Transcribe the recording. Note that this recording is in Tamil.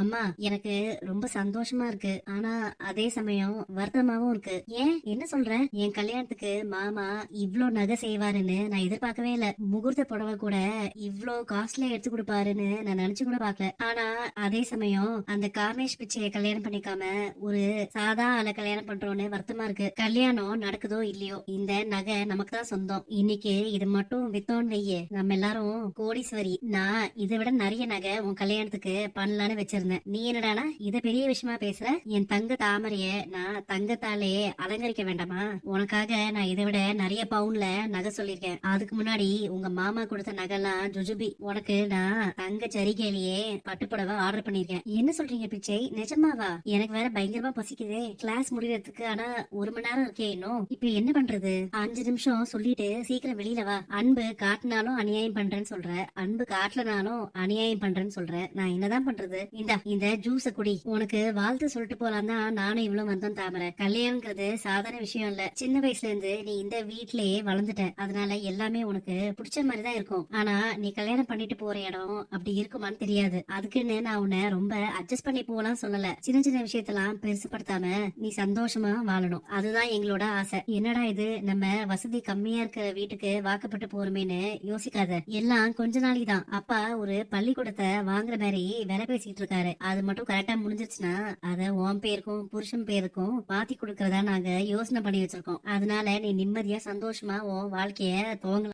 அம்மா எனக்கு ரொம்ப சந்தோஷமா இருக்கு. ஆனா அதே சமயம் வருத்தமாவும் இருக்கு. ஏன் என்ன சொல்ற? என் கல்யாணத்துக்கு மாமா இவ்ளோ நகை செய்வாருன்னு நான் எதிர்பார்க்கவே இல்ல. முகூர்த்த புடவை கூட இவ்ளோ காஸ்ட்லியா எடுத்து கொடுப்பாருன்னு நான் நினைச்சு கூட பார்க்கல. ஆனா அதே சமயம் அந்த கார்னேஷ் பிச்சைய கல்யாணம் பண்ணிக்காம ஒரு சாதா ஆள கல்யாணம் பண்றோன்னு வருத்தமா இருக்கு. கல்யாணம் நடக்குதோ இல்லையோ இந்த நகை நமக்கு தான் சொந்தம். இன்னைக்கு இது மட்டும் வித்தோன்னு வையே நம்ம எல்லாரும் கோடீஸ்வரி. நான் இதை விட நிறைய நகை உன் கல்யாணத்துக்கு பண்ணலான்னு வச்சிருந்தேன். நீ என்னடானா இத பெரிய விஷயமா பேசுற? என் தங்க தாமரைய நான் தங்கத்தாலே அலங்கரிக்க வேண்டாமா? உனக்காக நான் இதை விட நிறைய பவுன்ல நகை சொல்லிருக்கேன். அதுக்கு முன்னாடி உங்க மாமா கொடுத்த நகைலாம் ஜுஜுபி. உனக்கு நான் தங்க ஜரிகையிலேயே பட்டுப்புடவை ஆர்டர் பண்ணிருக்கேன். என்ன சொல்றீங்க பிச்சை? நிஜமாவா? எனக்கு வேற பயங்கரமா பசிக்குதே. கிளாஸ் முடியறதுக்கு ஆனா 1 மணி நேரம் இருக்கே இன்னும். இப்ப என்ன பண்றது? 5 நிமிஷம் சொல்லிட்டு சீக்கிரம் வெளியில வா. அன்பு காட்டினாலும் அநியாயம் பண்றேன்னு சொல்ற, அன்பு காட்டலனாலும் அநியாயம் பண்றேன்னு சொல்ற. நான் என்னதான் பண்றது? இந்த ஜூஸ குடி. உனக்கு வாழ்த்து சொல்லிட்டு போலாம் தான் நானும் இவ்வளவு வந்தோம் தாமரை. கல்யாணம்ங்கிறது சாதாரண விஷயம் இல்ல. சின்ன வயசுல இருந்து நீ இந்த வீட்லயே வளர்ந்துட்ட. அதனால எல்லாமே உனக்கு பிடிச்ச மாதிரிதான் இருக்கும். ஆனா நீ கல்யாணம் பண்ணிட்டு போற இடம் அப்படி இருக்குமான்னு தெரியாது. அதுக்குன்னு நான் உன்னை ரொம்ப அட்ஜஸ்ட் பண்ணி போலாம் சொல்லல. சின்ன சின்ன விஷயத்தெல்லாம் பெருசுப்படுத்தாம நீ சந்தோஷமா வாழணும். அதுதான் எங்களோட ஆசை. என்னடா இது நம்ம வசதி கம்மியா இருக்க வீட்டுக்கு வாக்கப்பட்டு போறோமேன்னு யோசிக்காத. எல்லாம் கொஞ்ச நாளைக்கு தான். அப்பா ஒரு பள்ளிக்கூடத்தை வாங்குற மாதிரி வேலை பேசிட்டு இருக்காரு. அது மட்டும் கரெக்டா முடிஞ்சிருச்சுன்னா அத உன் பேருக்கும் புருஷன் பேருக்கும் மாத்தி கொடுக்கறதா நாங்க யோசனை பண்ணி வச்சிருக்கோம். அதனால நீ நிம்மதியா சந்தோஷமா உன் வாழ்க்கைய துவங்கலாம்.